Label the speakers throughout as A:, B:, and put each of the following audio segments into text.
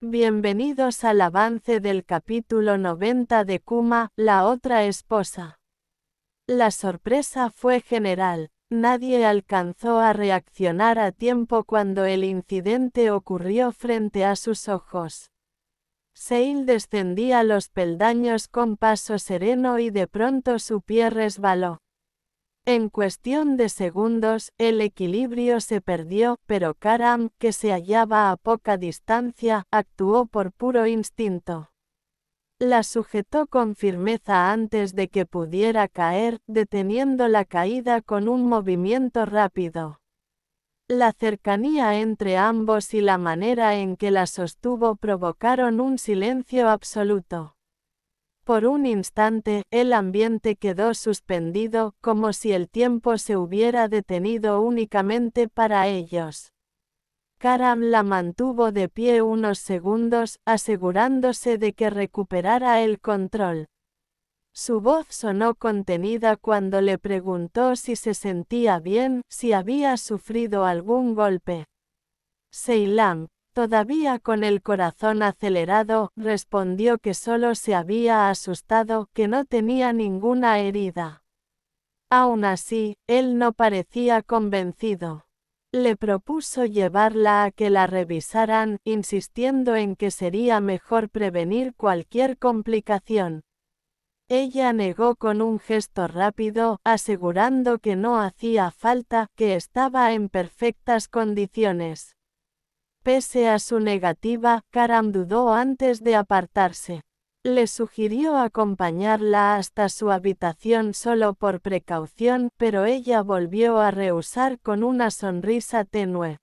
A: Bienvenidos al avance del capítulo 90 de Kuma, la otra esposa. La sorpresa fue general. Nadie alcanzó a reaccionar a tiempo cuando el incidente ocurrió frente a sus ojos. Seil descendía los peldaños con paso sereno y de pronto su pie resbaló. En cuestión de segundos, el equilibrio se perdió, pero Karam, que se hallaba a poca distancia, actuó por puro instinto. La sujetó con firmeza antes de que pudiera caer, deteniendo la caída con un movimiento rápido. La cercanía entre ambos y la manera en que la sostuvo provocaron un silencio absoluto. Por un instante, el ambiente quedó suspendido, como si el tiempo se hubiera detenido únicamente para ellos. Karam la mantuvo de pie unos segundos, asegurándose de que recuperara el control. Su voz sonó contenida cuando le preguntó si se sentía bien, si había sufrido algún golpe. Seilam, todavía con el corazón acelerado, respondió que solo se había asustado, que no tenía ninguna herida. Aún así, él no parecía convencido. Le propuso llevarla a que la revisaran, insistiendo en que sería mejor prevenir cualquier complicación. Ella negó con un gesto rápido, asegurando que no hacía falta, que estaba en perfectas condiciones. Pese a su negativa, Karam dudó antes de apartarse. Le sugirió acompañarla hasta su habitación solo por precaución, pero ella volvió a rehusar con una sonrisa tenue.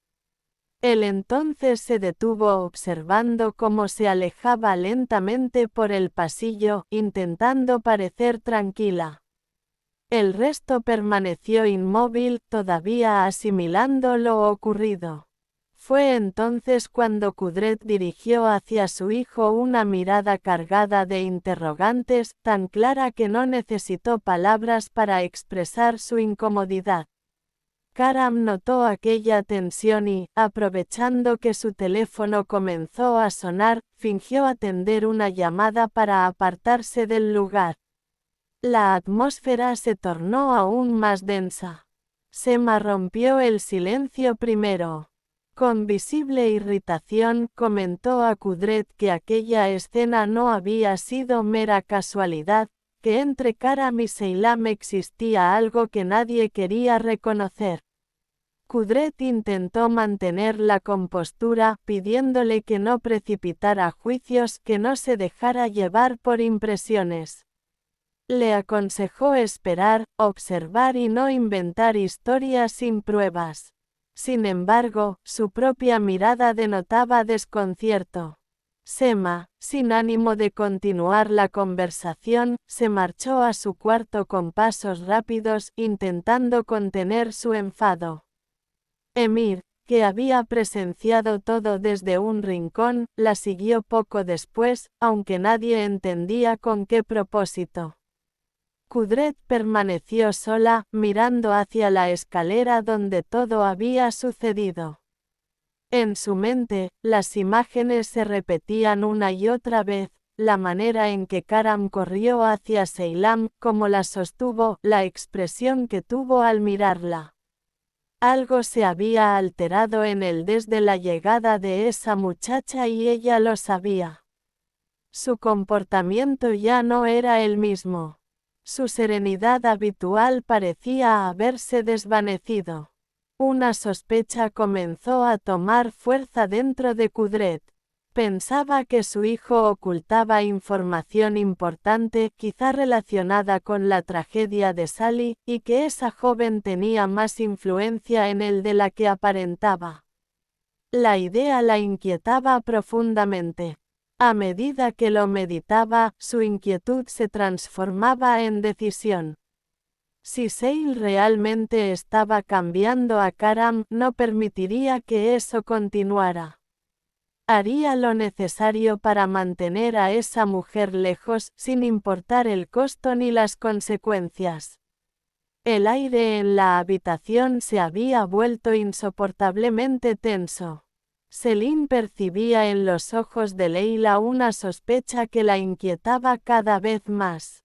A: Él entonces se detuvo observando cómo se alejaba lentamente por el pasillo, intentando parecer tranquila. El resto permaneció inmóvil, todavía asimilando lo ocurrido. Fue entonces cuando Kudret dirigió hacia su hijo una mirada cargada de interrogantes, tan clara que no necesitó palabras para expresar su incomodidad. Karam notó aquella tensión y, aprovechando que su teléfono comenzó a sonar, fingió atender una llamada para apartarse del lugar. La atmósfera se tornó aún más densa. Sema rompió el silencio primero. Con visible irritación, comentó a Kudret que aquella escena no había sido mera casualidad, que entre Karam y Seilam existía algo que nadie quería reconocer. Kudret intentó mantener la compostura, pidiéndole que no precipitara juicios, que no se dejara llevar por impresiones. Le aconsejó esperar, observar y no inventar historias sin pruebas. Sin embargo, su propia mirada denotaba desconcierto. Sema, sin ánimo de continuar la conversación, se marchó a su cuarto con pasos rápidos, intentando contener su enfado. Emir, que había presenciado todo desde un rincón, la siguió poco después, aunque nadie entendía con qué propósito. Kudret permaneció sola, mirando hacia la escalera donde todo había sucedido. En su mente, las imágenes se repetían una y otra vez, la manera en que Karam corrió hacia Seilam, cómo la sostuvo, la expresión que tuvo al mirarla. Algo se había alterado en él desde la llegada de esa muchacha y ella lo sabía. Su comportamiento ya no era el mismo. Su serenidad habitual parecía haberse desvanecido. Una sospecha comenzó a tomar fuerza dentro de Kudret. Pensaba que su hijo ocultaba información importante, quizá relacionada con la tragedia de Sally, y que esa joven tenía más influencia en él de la que aparentaba. La idea la inquietaba profundamente. A medida que lo meditaba, su inquietud se transformaba en decisión. Si Seil realmente estaba cambiando a Karam, no permitiría que eso continuara. Haría lo necesario para mantener a esa mujer lejos, sin importar el costo ni las consecuencias. El aire en la habitación se había vuelto insoportablemente tenso. Selin percibía en los ojos de Leila una sospecha que la inquietaba cada vez más.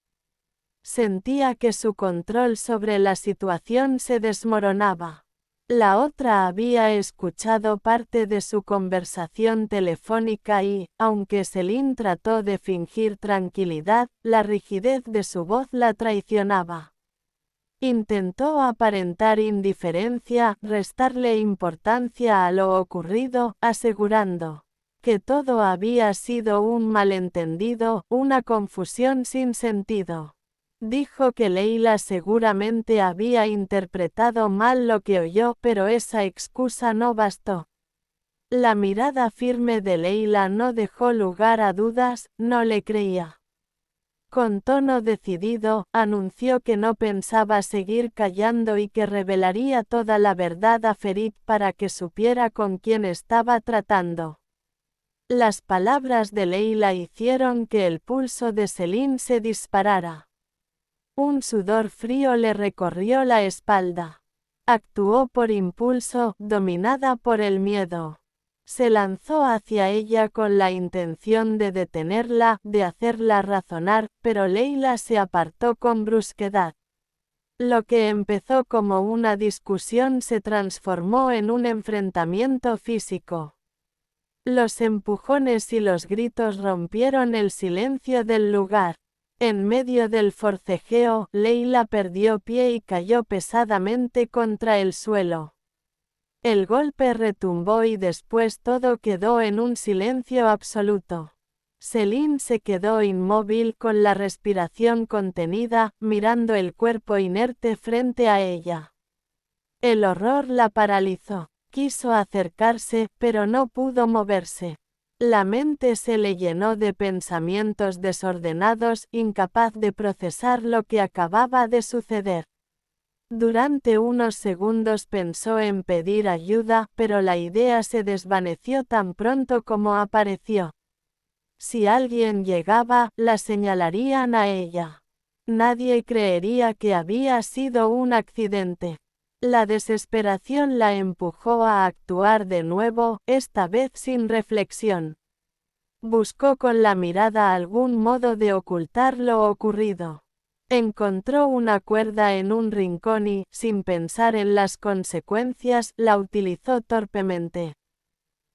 A: Sentía que su control sobre la situación se desmoronaba. La otra había escuchado parte de su conversación telefónica y, aunque Selin trató de fingir tranquilidad, la rigidez de su voz la traicionaba. Intentó aparentar indiferencia, restarle importancia a lo ocurrido, asegurando que todo había sido un malentendido, una confusión sin sentido. Dijo que Leila seguramente había interpretado mal lo que oyó, pero esa excusa no bastó. La mirada firme de Leila no dejó lugar a dudas, no le creía. Con tono decidido, anunció que no pensaba seguir callando y que revelaría toda la verdad a Ferit para que supiera con quién estaba tratando. Las palabras de Leila hicieron que el pulso de Selin se disparara. Un sudor frío le recorrió la espalda. Actuó por impulso, dominada por el miedo. Se lanzó hacia ella con la intención de detenerla, de hacerla razonar, pero Leila se apartó con brusquedad. Lo que empezó como una discusión se transformó en un enfrentamiento físico. Los empujones y los gritos rompieron el silencio del lugar. En medio del forcejeo, Leila perdió pie y cayó pesadamente contra el suelo. El golpe retumbó y después todo quedó en un silencio absoluto. Selin se quedó inmóvil con la respiración contenida, mirando el cuerpo inerte frente a ella. El horror la paralizó. Quiso acercarse, pero no pudo moverse. La mente se le llenó de pensamientos desordenados, incapaz de procesar lo que acababa de suceder. Durante unos segundos pensó en pedir ayuda, pero la idea se desvaneció tan pronto como apareció. Si alguien llegaba, la señalarían a ella. Nadie creería que había sido un accidente. La desesperación la empujó a actuar de nuevo, esta vez sin reflexión. Buscó con la mirada algún modo de ocultar lo ocurrido. Encontró una cuerda en un rincón y, sin pensar en las consecuencias, la utilizó torpemente.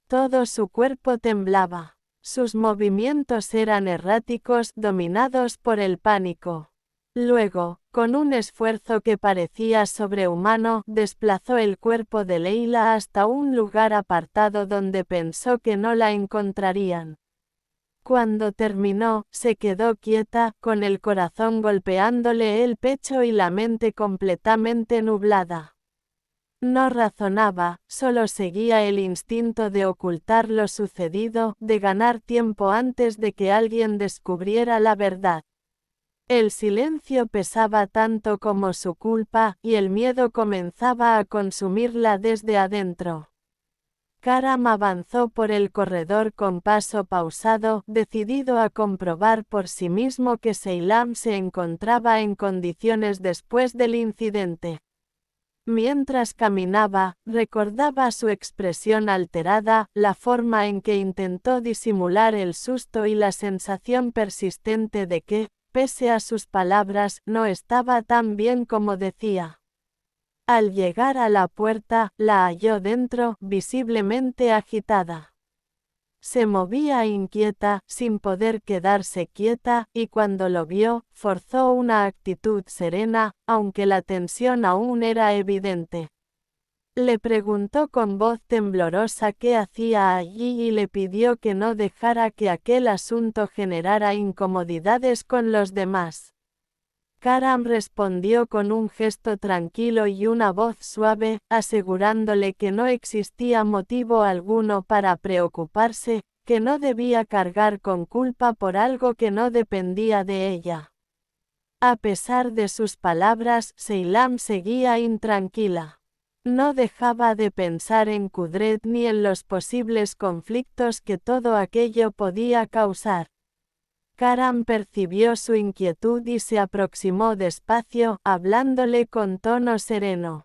A: Todo su cuerpo temblaba. Sus movimientos eran erráticos, dominados por el pánico. Luego, con un esfuerzo que parecía sobrehumano, desplazó el cuerpo de Leila hasta un lugar apartado donde pensó que no la encontrarían. Cuando terminó, se quedó quieta, con el corazón golpeándole el pecho y la mente completamente nublada. No razonaba, solo seguía el instinto de ocultar lo sucedido, de ganar tiempo antes de que alguien descubriera la verdad. El silencio pesaba tanto como su culpa, y el miedo comenzaba a consumirla desde adentro. Karam avanzó por el corredor con paso pausado, decidido a comprobar por sí mismo que Seilam se encontraba en condiciones después del incidente. Mientras caminaba, recordaba su expresión alterada, la forma en que intentó disimular el susto y la sensación persistente de que, pese a sus palabras, no estaba tan bien como decía. Al llegar a la puerta, la halló dentro, visiblemente agitada. Se movía inquieta, sin poder quedarse quieta, y cuando lo vio, forzó una actitud serena, aunque la tensión aún era evidente. Le preguntó con voz temblorosa qué hacía allí y le pidió que no dejara que aquel asunto generara incomodidades con los demás. Karam respondió con un gesto tranquilo y una voz suave, asegurándole que no existía motivo alguno para preocuparse, que no debía cargar con culpa por algo que no dependía de ella. A pesar de sus palabras, Seilam seguía intranquila. No dejaba de pensar en Kudret ni en los posibles conflictos que todo aquello podía causar. Karam percibió su inquietud y se aproximó despacio, hablándole con tono sereno.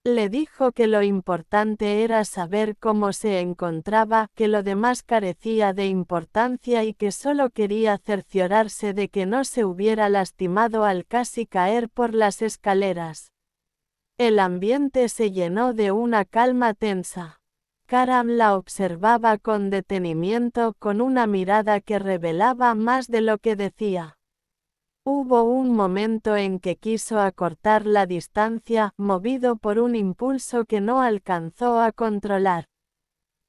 A: Le dijo que lo importante era saber cómo se encontraba, que lo demás carecía de importancia y que solo quería cerciorarse de que no se hubiera lastimado al casi caer por las escaleras. El ambiente se llenó de una calma tensa. Karam la observaba con detenimiento, con una mirada que revelaba más de lo que decía. Hubo un momento en que quiso acortar la distancia, movido por un impulso que no alcanzó a controlar.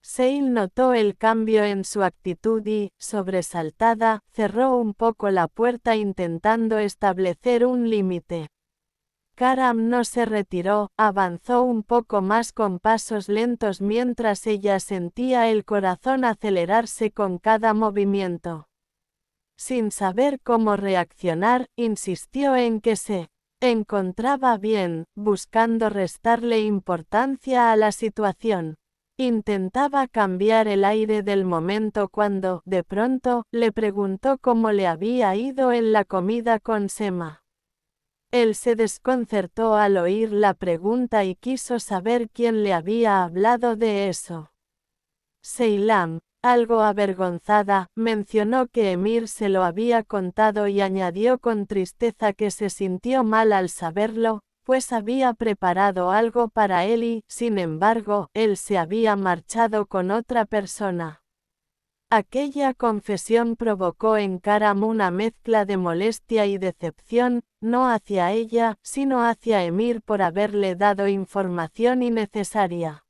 A: Seil notó el cambio en su actitud y, sobresaltada, cerró un poco la puerta intentando establecer un límite. Karam no se retiró, avanzó un poco más con pasos lentos mientras ella sentía el corazón acelerarse con cada movimiento. Sin saber cómo reaccionar, insistió en que se encontraba bien, buscando restarle importancia a la situación. Intentaba cambiar el aire del momento cuando, de pronto, le preguntó cómo le había ido en la comida con Sema. Él se desconcertó al oír la pregunta y quiso saber quién le había hablado de eso. Seilam, algo avergonzada, mencionó que Emir se lo había contado y añadió con tristeza que se sintió mal al saberlo, pues había preparado algo para él y, sin embargo, él se había marchado con otra persona. Aquella confesión provocó en Karam una mezcla de molestia y decepción, no hacia ella, sino hacia Emir por haberle dado información innecesaria.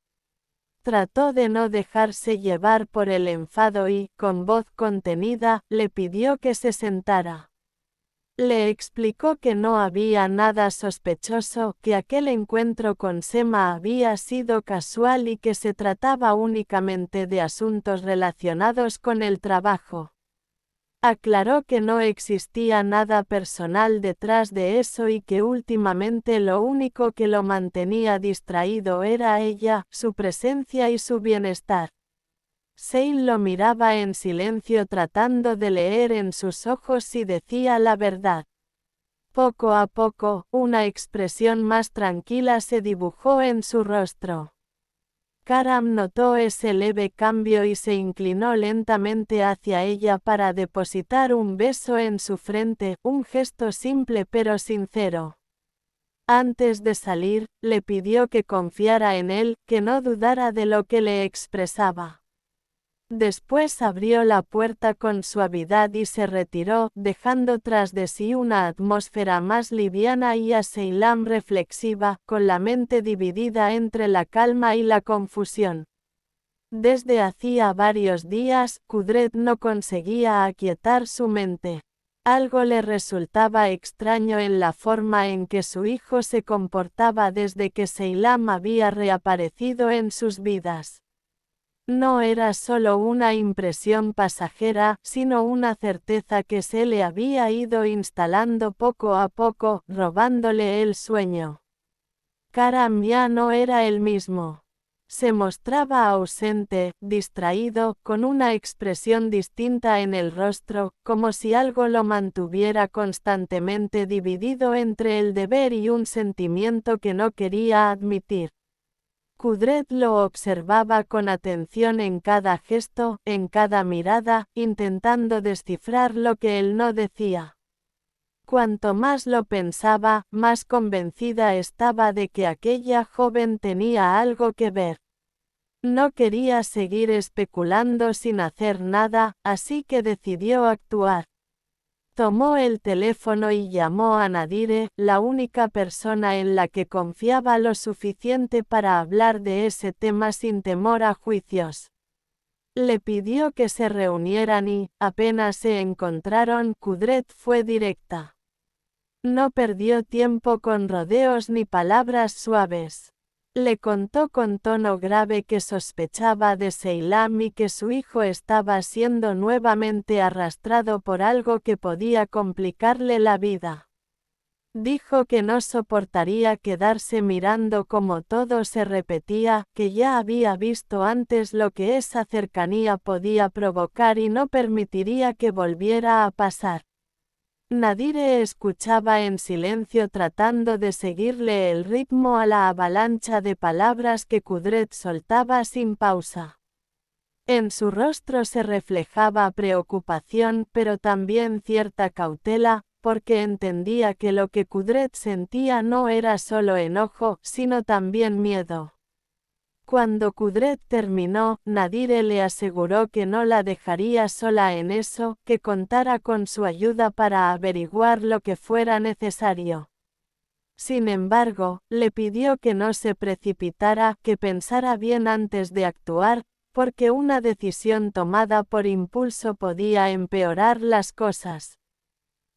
A: Trató de no dejarse llevar por el enfado y, con voz contenida, le pidió que se sentara. Le explicó que no había nada sospechoso, que aquel encuentro con Sema había sido casual y que se trataba únicamente de asuntos relacionados con el trabajo. Aclaró que no existía nada personal detrás de eso y que últimamente lo único que lo mantenía distraído era ella, su presencia y su bienestar. Seil lo miraba en silencio tratando de leer en sus ojos si decía la verdad. Poco a poco, una expresión más tranquila se dibujó en su rostro. Karam notó ese leve cambio y se inclinó lentamente hacia ella para depositar un beso en su frente, un gesto simple pero sincero. Antes de salir, le pidió que confiara en él, que no dudara de lo que le expresaba. Después abrió la puerta con suavidad y se retiró, dejando tras de sí una atmósfera más liviana y a Seilam reflexiva, con la mente dividida entre la calma y la confusión. Desde hacía varios días, Kudret no conseguía aquietar su mente. Algo le resultaba extraño en la forma en que su hijo se comportaba desde que Seilam había reaparecido en sus vidas. No era solo una impresión pasajera, sino una certeza que se le había ido instalando poco a poco, robándole el sueño. Karam ya no era el mismo. Se mostraba ausente, distraído, con una expresión distinta en el rostro, como si algo lo mantuviera constantemente dividido entre el deber y un sentimiento que no quería admitir. Kudret lo observaba con atención en cada gesto, en cada mirada, intentando descifrar lo que él no decía. Cuanto más lo pensaba, más convencida estaba de que aquella joven tenía algo que ver. No quería seguir especulando sin hacer nada, así que decidió actuar. Tomó el teléfono y llamó a Nadire, la única persona en la que confiaba lo suficiente para hablar de ese tema sin temor a juicios. Le pidió que se reunieran y, apenas se encontraron, Kudret fue directa. No perdió tiempo con rodeos ni palabras suaves. Le contó con tono grave que sospechaba de Seilam y que su hijo estaba siendo nuevamente arrastrado por algo que podía complicarle la vida. Dijo que no soportaría quedarse mirando cómo todo se repetía, que ya había visto antes lo que esa cercanía podía provocar y no permitiría que volviera a pasar. Nadire escuchaba en silencio tratando de seguirle el ritmo a la avalancha de palabras que Kudret soltaba sin pausa. En su rostro se reflejaba preocupación pero también cierta cautela, porque entendía que lo que Kudret sentía no era solo enojo, sino también miedo. Cuando Kudret terminó, Nadire le aseguró que no la dejaría sola en eso, que contara con su ayuda para averiguar lo que fuera necesario. Sin embargo, le pidió que no se precipitara, que pensara bien antes de actuar, porque una decisión tomada por impulso podía empeorar las cosas.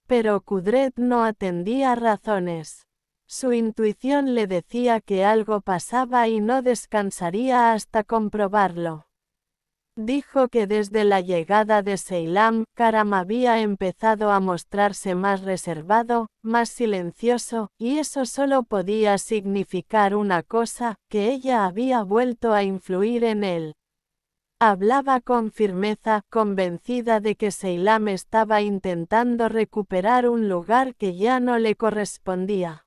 A: Pero Kudret no atendía razones. Su intuición le decía que algo pasaba y no descansaría hasta comprobarlo. Dijo que desde la llegada de Seilam, Karam había empezado a mostrarse más reservado, más silencioso, y eso solo podía significar una cosa, que ella había vuelto a influir en él. Hablaba con firmeza, convencida de que Seilam estaba intentando recuperar un lugar que ya no le correspondía.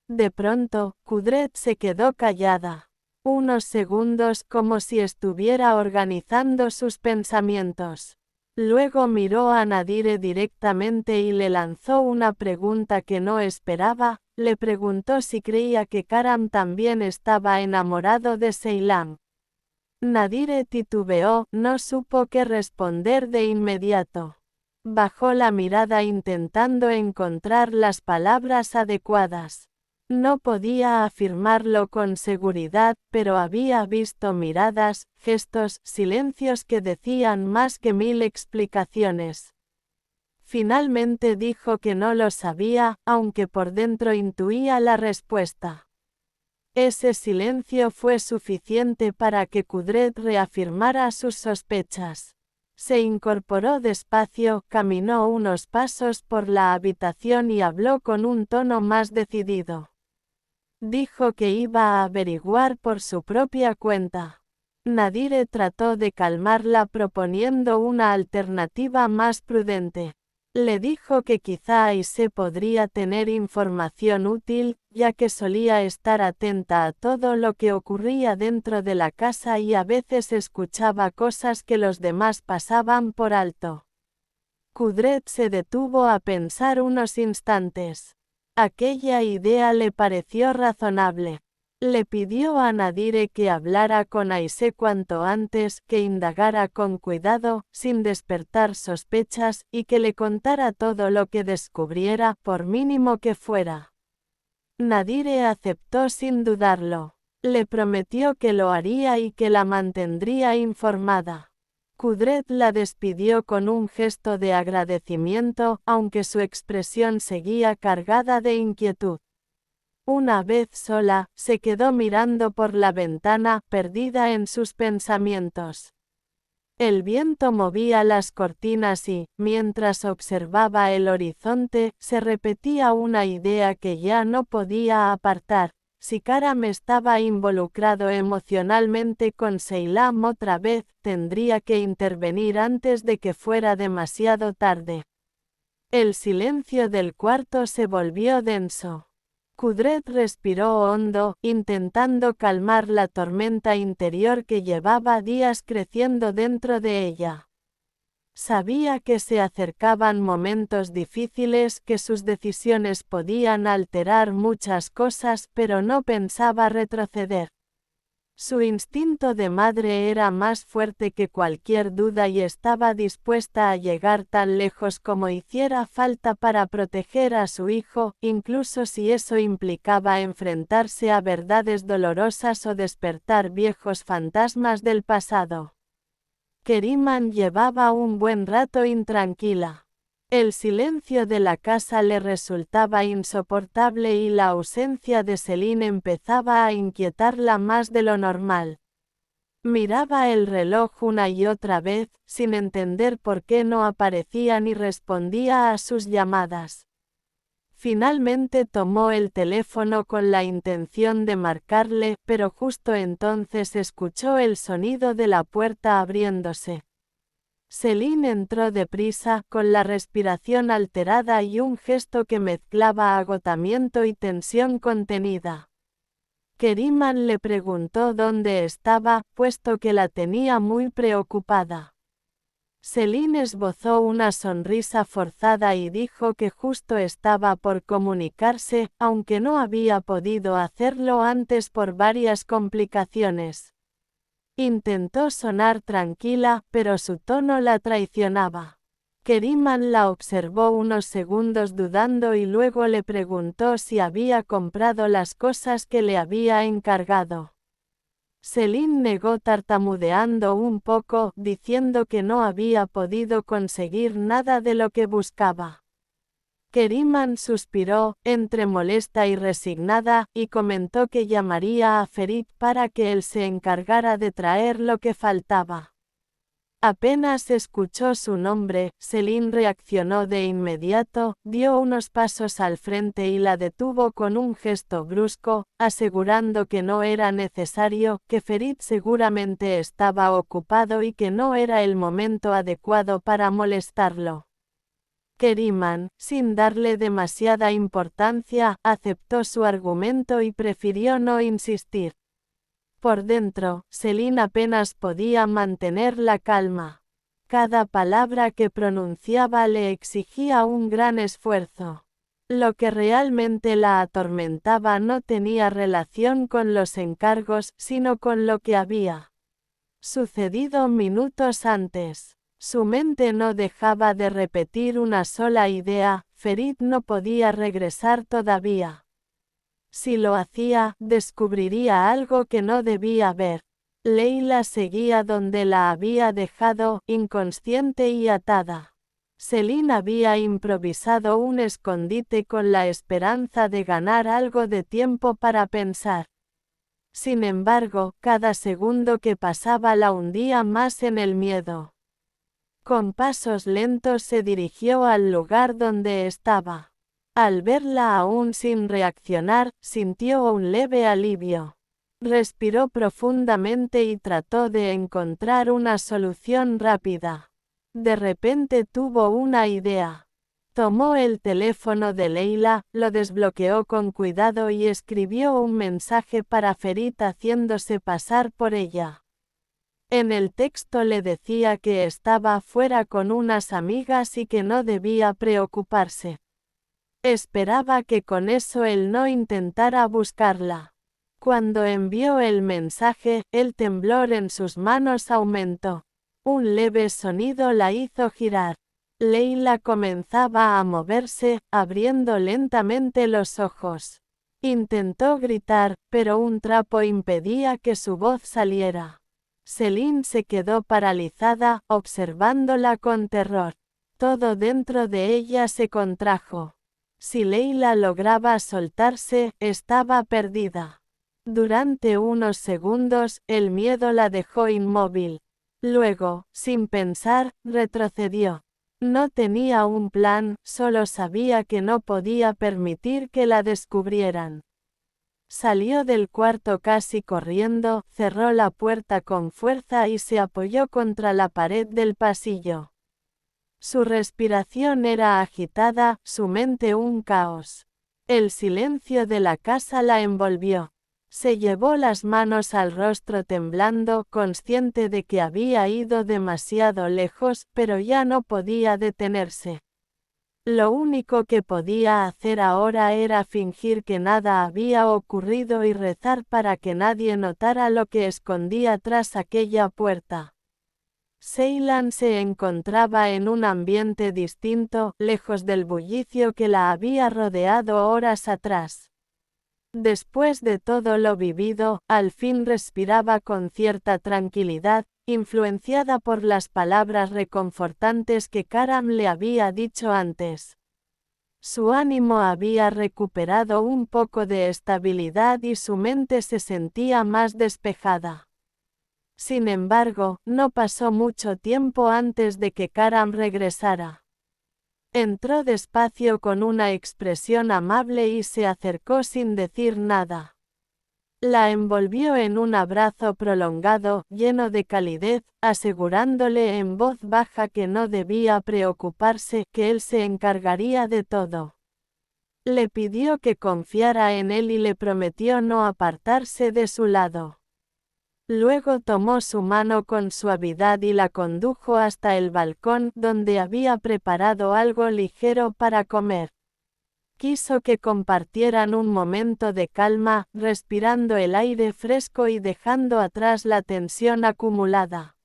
A: De pronto, Kudret se quedó callada. Unos segundos como si estuviera organizando sus pensamientos. Luego miró a Nadire directamente y le lanzó una pregunta que no esperaba, le preguntó si creía que Karam también estaba enamorado de Seilam. Nadire titubeó, no supo qué responder de inmediato. Bajó la mirada intentando encontrar las palabras adecuadas. No podía afirmarlo con seguridad, pero había visto miradas, gestos, silencios que decían más que 1000 explicaciones. Finalmente dijo que no lo sabía, aunque por dentro intuía la respuesta. Ese silencio fue suficiente para que Kudret reafirmara sus sospechas. Se incorporó despacio, caminó unos pasos por la habitación y habló con un tono más decidido. Dijo que iba a averiguar por su propia cuenta. Nadire trató de calmarla proponiendo una alternativa más prudente. Le dijo que quizá Aisé podría tener información útil, ya que solía estar atenta a todo lo que ocurría dentro de la casa y a veces escuchaba cosas que los demás pasaban por alto. Kudret se detuvo a pensar unos instantes. Aquella idea le pareció razonable. Le pidió a Nadire que hablara con Aisé cuanto antes, que indagara con cuidado, sin despertar sospechas, y que le contara todo lo que descubriera, por mínimo que fuera. Nadire aceptó sin dudarlo. Le prometió que lo haría y que la mantendría informada. Kudret la despidió con un gesto de agradecimiento, aunque su expresión seguía cargada de inquietud. Una vez sola, se quedó mirando por la ventana, perdida en sus pensamientos. El viento movía las cortinas y, mientras observaba el horizonte, se repetía una idea que ya no podía apartar. Si Karam estaba involucrado emocionalmente con Seilam otra vez, tendría que intervenir antes de que fuera demasiado tarde. El silencio del cuarto se volvió denso. Kudret respiró hondo, intentando calmar la tormenta interior que llevaba días creciendo dentro de ella. Sabía que se acercaban momentos difíciles, que sus decisiones podían alterar muchas cosas, pero no pensaba retroceder. Su instinto de madre era más fuerte que cualquier duda y estaba dispuesta a llegar tan lejos como hiciera falta para proteger a su hijo, incluso si eso implicaba enfrentarse a verdades dolorosas o despertar viejos fantasmas del pasado. Keriman llevaba un buen rato intranquila. El silencio de la casa le resultaba insoportable y la ausencia de Selin empezaba a inquietarla más de lo normal. Miraba el reloj una y otra vez, sin entender por qué no aparecía ni respondía a sus llamadas. Finalmente tomó el teléfono con la intención de marcarle, pero justo entonces escuchó el sonido de la puerta abriéndose. Celine entró deprisa, con la respiración alterada y un gesto que mezclaba agotamiento y tensión contenida. Keriman le preguntó dónde estaba, puesto que la tenía muy preocupada. Celine esbozó una sonrisa forzada y dijo que justo estaba por comunicarse, aunque no había podido hacerlo antes por varias complicaciones. Intentó sonar tranquila, pero su tono la traicionaba. Keriman la observó unos segundos dudando y luego le preguntó si había comprado las cosas que le había encargado. Celine negó tartamudeando un poco, diciendo que no había podido conseguir nada de lo que buscaba. Keriman suspiró, entre molesta y resignada, y comentó que llamaría a Ferit para que él se encargara de traer lo que faltaba. Apenas escuchó su nombre, Celine reaccionó de inmediato, dio unos pasos al frente y la detuvo con un gesto brusco, asegurando que no era necesario, que Ferit seguramente estaba ocupado y que no era el momento adecuado para molestarlo. Keriman, sin darle demasiada importancia, aceptó su argumento y prefirió no insistir. Por dentro, Celine apenas podía mantener la calma. Cada palabra que pronunciaba le exigía un gran esfuerzo. Lo que realmente la atormentaba no tenía relación con los encargos, sino con lo que había sucedido minutos antes. Su mente no dejaba de repetir una sola idea: Ferit no podía regresar todavía. Si lo hacía, descubriría algo que no debía ver. Leila seguía donde la había dejado, inconsciente y atada. Celine había improvisado un escondite con la esperanza de ganar algo de tiempo para pensar. Sin embargo, cada segundo que pasaba la hundía más en el miedo. Con pasos lentos se dirigió al lugar donde estaba. Al verla aún sin reaccionar, sintió un leve alivio. Respiró profundamente y trató de encontrar una solución rápida. De repente tuvo una idea. Tomó el teléfono de Leila, lo desbloqueó con cuidado y escribió un mensaje para Ferit haciéndose pasar por ella. En el texto le decía que estaba fuera con unas amigas y que no debía preocuparse. Esperaba que con eso él no intentara buscarla. Cuando envió el mensaje, el temblor en sus manos aumentó. Un leve sonido la hizo girar. Leila comenzaba a moverse, abriendo lentamente los ojos. Intentó gritar, pero un trapo impedía que su voz saliera. Celine se quedó paralizada, observándola con terror. Todo dentro de ella se contrajo. Si Leila lograba soltarse, estaba perdida. Durante unos segundos, el miedo la dejó inmóvil. Luego, sin pensar, retrocedió. No tenía un plan, solo sabía que no podía permitir que la descubrieran. Salió del cuarto casi corriendo, cerró la puerta con fuerza y se apoyó contra la pared del pasillo. Su respiración era agitada, su mente un caos. El silencio de la casa la envolvió. Se llevó las manos al rostro temblando, consciente de que había ido demasiado lejos, pero ya no podía detenerse. Lo único que podía hacer ahora era fingir que nada había ocurrido y rezar para que nadie notara lo que escondía tras aquella puerta. Ceylan se encontraba en un ambiente distinto, lejos del bullicio que la había rodeado horas atrás. Después de todo lo vivido, al fin respiraba con cierta tranquilidad, influenciada por las palabras reconfortantes que Karam le había dicho antes. Su ánimo había recuperado un poco de estabilidad y su mente se sentía más despejada. Sin embargo, no pasó mucho tiempo antes de que Karam regresara. Entró despacio con una expresión amable y se acercó sin decir nada. La envolvió en un abrazo prolongado, lleno de calidez, asegurándole en voz baja que no debía preocuparse, que él se encargaría de todo. Le pidió que confiara en él y le prometió no apartarse de su lado. Luego tomó su mano con suavidad y la condujo hasta el balcón, donde había preparado algo ligero para comer. Quiso que compartieran un momento de calma, respirando el aire fresco y dejando atrás la tensión acumulada.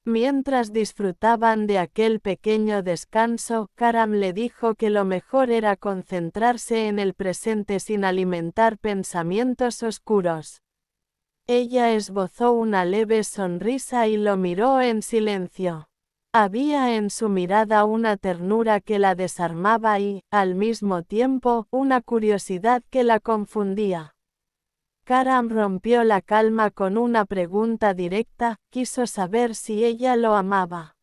A: Mientras disfrutaban de aquel pequeño descanso, Karam le dijo que lo mejor era concentrarse en el presente sin alimentar pensamientos oscuros. Ella esbozó una leve sonrisa y lo miró en silencio. Había en su mirada una ternura que la desarmaba y, al mismo tiempo, una curiosidad que la confundía. Karam rompió la calma con una pregunta directa, quiso saber si ella lo amaba.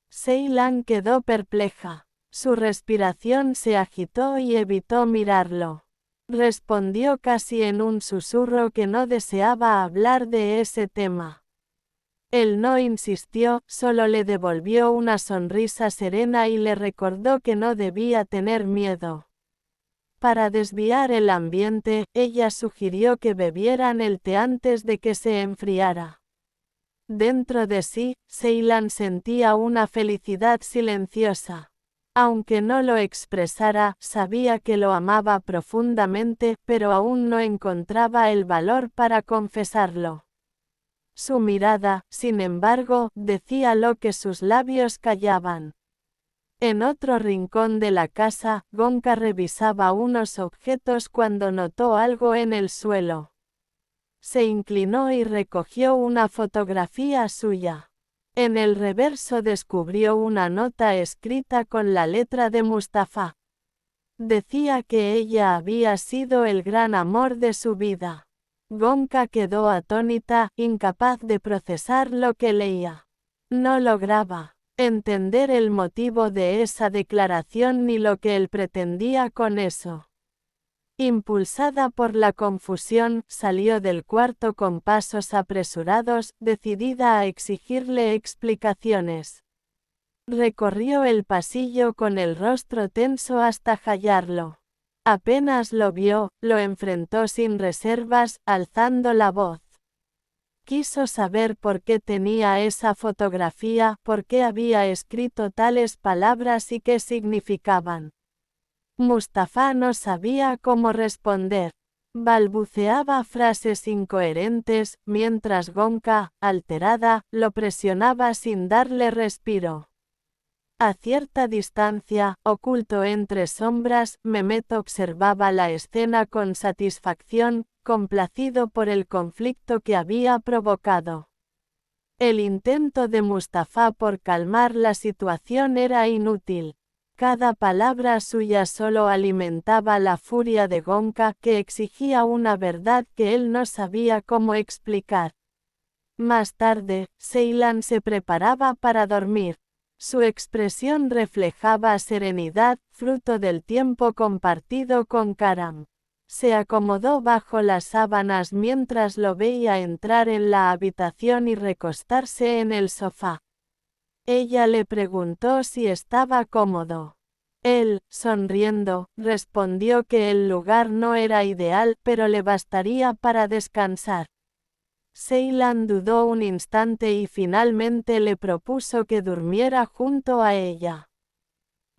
A: Ceylan quedó perpleja. Su respiración se agitó y evitó mirarlo. Respondió casi en un susurro que no deseaba hablar de ese tema. Él no insistió, solo le devolvió una sonrisa serena y le recordó que no debía tener miedo. Para desviar el ambiente, ella sugirió que bebieran el té antes de que se enfriara. Dentro de sí, Ceylan sentía una felicidad silenciosa. Aunque no lo expresara, sabía que lo amaba profundamente, pero aún no encontraba el valor para confesarlo. Su mirada, sin embargo, decía lo que sus labios callaban. En otro rincón de la casa, Gonka revisaba unos objetos cuando notó algo en el suelo. Se inclinó y recogió una fotografía suya. En el reverso descubrió una nota escrita con la letra de Mustafa. Decía que ella había sido el gran amor de su vida. Gonka quedó atónita, incapaz de procesar lo que leía. No lograba entender el motivo de esa declaración ni lo que él pretendía con eso. Impulsada por la confusión, salió del cuarto con pasos apresurados, decidida a exigirle explicaciones. Recorrió el pasillo con el rostro tenso hasta hallarlo. Apenas lo vio, lo enfrentó sin reservas, alzando la voz. Quiso saber por qué tenía esa fotografía, por qué había escrito tales palabras y qué significaban. Mustafa no sabía cómo responder. Balbuceaba frases incoherentes, mientras Gonka, alterada, lo presionaba sin darle respiro. A cierta distancia, oculto entre sombras, Mehmet observaba la escena con satisfacción, complacido por el conflicto que había provocado. El intento de Mustafa por calmar la situación era inútil. Cada palabra suya solo alimentaba la furia de Gonka, que exigía una verdad que él no sabía cómo explicar. Más tarde, Ceylan se preparaba para dormir. Su expresión reflejaba serenidad, fruto del tiempo compartido con Karam. Se acomodó bajo las sábanas mientras lo veía entrar en la habitación y recostarse en el sofá. Ella le preguntó si estaba cómodo. Él, sonriendo, respondió que el lugar no era ideal, pero le bastaría para descansar. Ceylan dudó un instante y finalmente le propuso que durmiera junto a ella.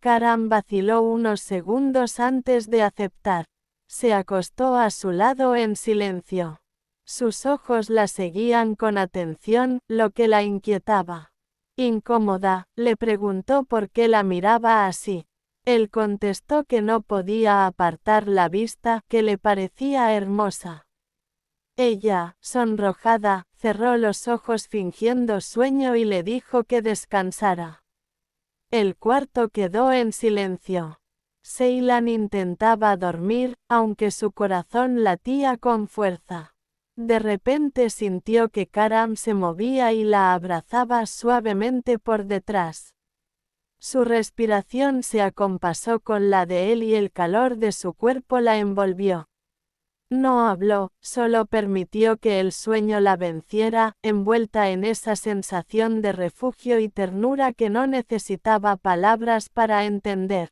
A: Karam vaciló unos segundos antes de aceptar. Se acostó a su lado en silencio. Sus ojos la seguían con atención, lo que la inquietaba. Incómoda, le preguntó por qué la miraba así. Él contestó que no podía apartar la vista, que le parecía hermosa. Ella, sonrojada, cerró los ojos fingiendo sueño y le dijo que descansara. El cuarto quedó en silencio. Ceylan intentaba dormir, aunque su corazón latía con fuerza. De repente sintió que Karam se movía y la abrazaba suavemente por detrás. Su respiración se acompasó con la de él y el calor de su cuerpo la envolvió. No habló, solo permitió que el sueño la venciera, envuelta en esa sensación de refugio y ternura que no necesitaba palabras para entender.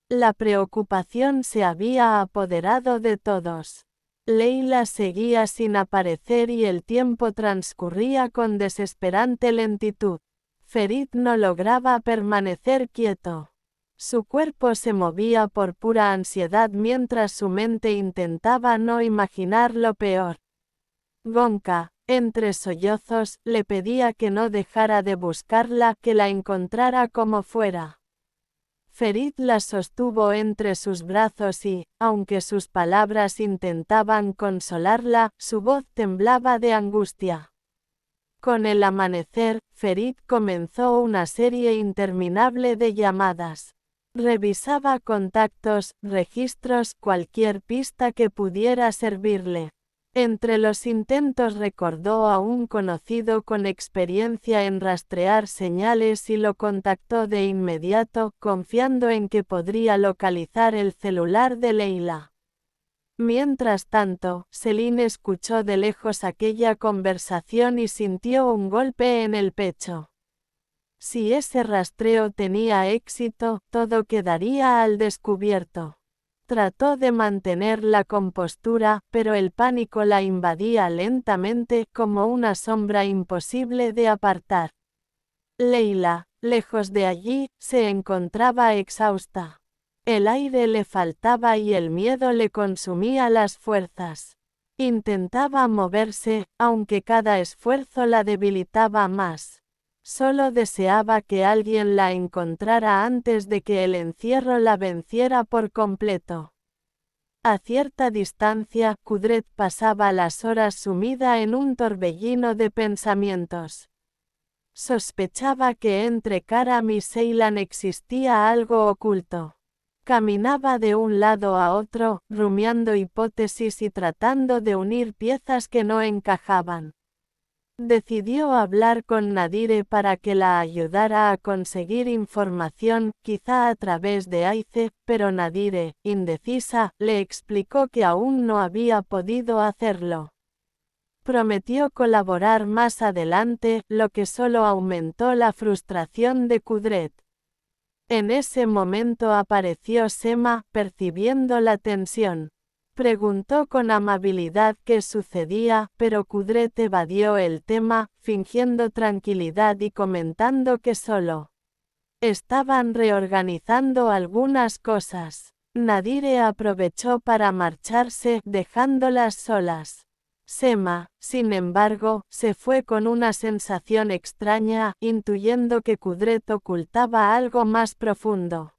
A: La preocupación se había apoderado de todos. Leila seguía sin aparecer y el tiempo transcurría con desesperante lentitud. Ferit no lograba permanecer quieto. Su cuerpo se movía por pura ansiedad mientras su mente intentaba no imaginar lo peor. Gonca, entre sollozos, le pedía que no dejara de buscarla, que la encontrara como fuera. Ferit la sostuvo entre sus brazos y, aunque sus palabras intentaban consolarla, su voz temblaba de angustia. Con el amanecer, Ferit comenzó una serie interminable de llamadas. Revisaba contactos, registros, cualquier pista que pudiera servirle. Entre los intentos recordó a un conocido con experiencia en rastrear señales y lo contactó de inmediato, confiando en que podría localizar el celular de Leila. Mientras tanto, Celine escuchó de lejos aquella conversación y sintió un golpe en el pecho. Si ese rastreo tenía éxito, todo quedaría al descubierto. Trató de mantener la compostura, pero el pánico la invadía lentamente, como una sombra imposible de apartar. Leila, lejos de allí, se encontraba exhausta. El aire le faltaba y el miedo le consumía las fuerzas. Intentaba moverse, aunque cada esfuerzo la debilitaba más. Solo deseaba que alguien la encontrara antes de que el encierro la venciera por completo. A cierta distancia, Kudret pasaba las horas sumida en un torbellino de pensamientos. Sospechaba que entre Karam y Ceylan existía algo oculto. Caminaba de un lado a otro, rumiando hipótesis y tratando de unir piezas que no encajaban. Decidió hablar con Nadire para que la ayudara a conseguir información, quizá a través de Aice, pero Nadire, indecisa, le explicó que aún no había podido hacerlo. Prometió colaborar más adelante, lo que solo aumentó la frustración de Kudret. En ese momento apareció Sema, percibiendo la tensión. Preguntó con amabilidad qué sucedía, pero Kudret evadió el tema, fingiendo tranquilidad y comentando que solo estaban reorganizando algunas cosas. Nadire aprovechó para marcharse, dejándolas solas. Sema, sin embargo, se fue con una sensación extraña, intuyendo que Kudret ocultaba algo más profundo.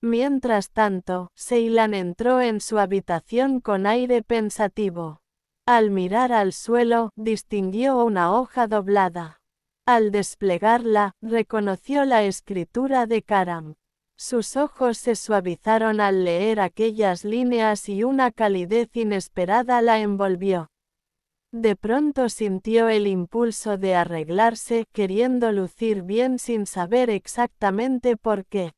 A: Mientras tanto, Ceylan entró en su habitación con aire pensativo. Al mirar al suelo, distinguió una hoja doblada. Al desplegarla, reconoció la escritura de Karam. Sus ojos se suavizaron al leer aquellas líneas y una calidez inesperada la envolvió. De pronto sintió el impulso de arreglarse, queriendo lucir bien sin saber exactamente por qué.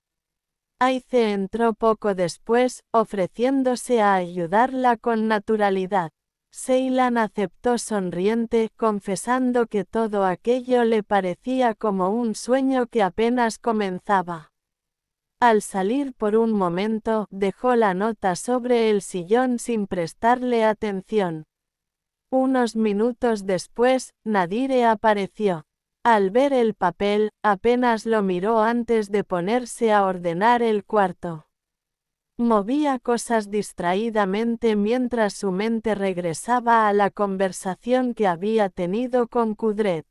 A: Aice entró poco después, ofreciéndose a ayudarla con naturalidad. Ceylan aceptó sonriente, confesando que todo aquello le parecía como un sueño que apenas comenzaba. Al salir por un momento, dejó la nota sobre el sillón sin prestarle atención. Unos minutos después, Nadire apareció. Al ver el papel, apenas lo miró antes de ponerse a ordenar el cuarto. Movía cosas distraídamente mientras su mente regresaba a la conversación que había tenido con Kudret.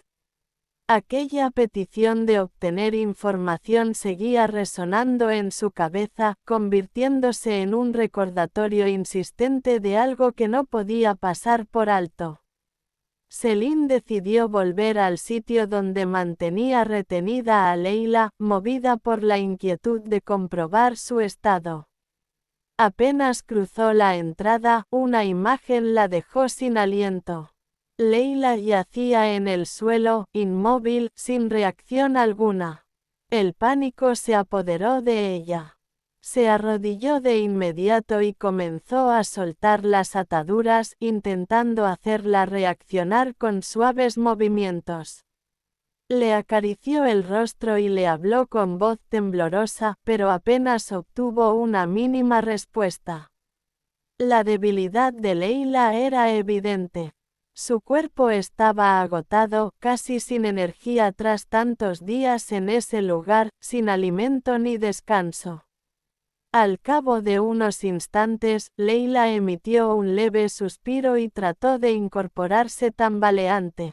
A: Aquella petición de obtener información seguía resonando en su cabeza, convirtiéndose en un recordatorio insistente de algo que no podía pasar por alto. Celine decidió volver al sitio donde mantenía retenida a Leila, movida por la inquietud de comprobar su estado. Apenas cruzó la entrada, una imagen la dejó sin aliento. Leila yacía en el suelo, inmóvil, sin reacción alguna. El pánico se apoderó de ella. Se arrodilló de inmediato y comenzó a soltar las ataduras, intentando hacerla reaccionar con suaves movimientos. Le acarició el rostro y le habló con voz temblorosa, pero apenas obtuvo una mínima respuesta. La debilidad de Leila era evidente. Su cuerpo estaba agotado, casi sin energía tras tantos días en ese lugar, sin alimento ni descanso. Al cabo de unos instantes, Leila emitió un leve suspiro y trató de incorporarse tambaleante.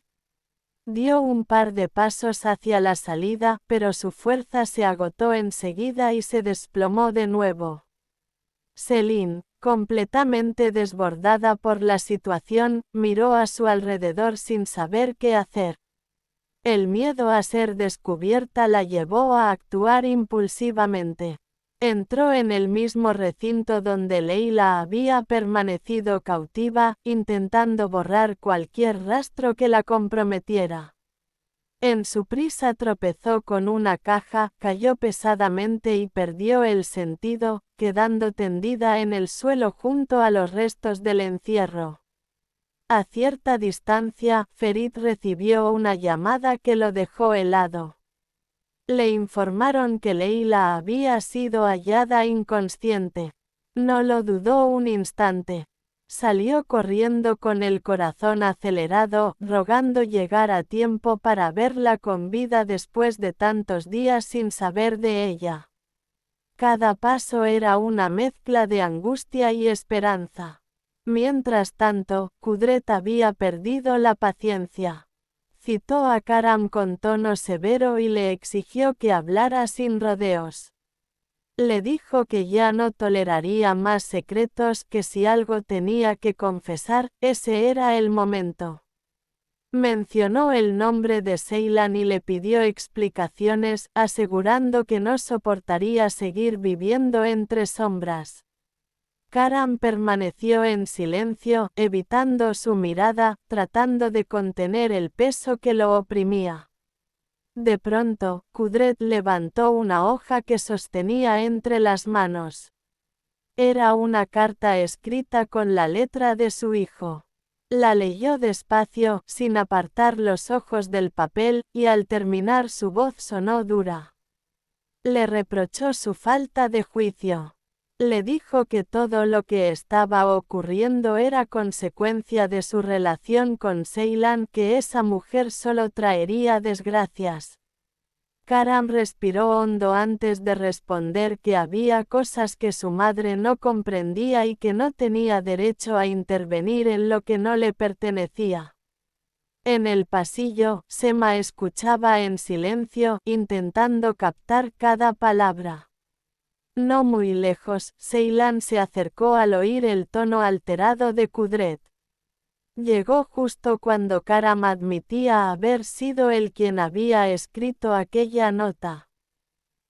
A: Dio un par de pasos hacia la salida, pero su fuerza se agotó enseguida y se desplomó de nuevo. Celine, completamente desbordada por la situación, miró a su alrededor sin saber qué hacer. El miedo a ser descubierta la llevó a actuar impulsivamente. Entró en el mismo recinto donde Leila había permanecido cautiva, intentando borrar cualquier rastro que la comprometiera. En su prisa tropezó con una caja, cayó pesadamente y perdió el sentido, quedando tendida en el suelo junto a los restos del encierro. A cierta distancia, Ferit recibió una llamada que lo dejó helado. Le informaron que Leila había sido hallada inconsciente. No lo dudó un instante. Salió corriendo con el corazón acelerado, rogando llegar a tiempo para verla con vida después de tantos días sin saber de ella. Cada paso era una mezcla de angustia y esperanza. Mientras tanto, Kudret había perdido la paciencia. Citó a Karam con tono severo y le exigió que hablara sin rodeos. Le dijo que ya no toleraría más secretos, que si algo tenía que confesar, ese era el momento. Mencionó el nombre de Ceylan y le pidió explicaciones, asegurando que no soportaría seguir viviendo entre sombras. Karam permaneció en silencio, evitando su mirada, tratando de contener el peso que lo oprimía. De pronto, Kudret levantó una hoja que sostenía entre las manos. Era una carta escrita con la letra de su hijo. La leyó despacio, sin apartar los ojos del papel, y al terminar su voz sonó dura. Le reprochó su falta de juicio. Le dijo que todo lo que estaba ocurriendo era consecuencia de su relación con Ceylan, que esa mujer solo traería desgracias. Karam respiró hondo antes de responder que había cosas que su madre no comprendía y que no tenía derecho a intervenir en lo que no le pertenecía. En el pasillo, Sema escuchaba en silencio, intentando captar cada palabra. No muy lejos, Ceylan se acercó al oír el tono alterado de Kudret. Llegó justo cuando Karam admitía haber sido él quien había escrito aquella nota.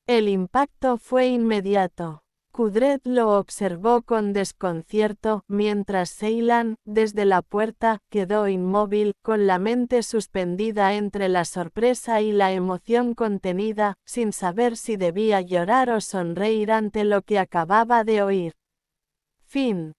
A: El impacto fue inmediato. Kudret lo observó con desconcierto, mientras Ceylan, desde la puerta, quedó inmóvil, con la mente suspendida entre la sorpresa y la emoción contenida, sin saber si debía llorar o sonreír ante lo que acababa de oír. Fin.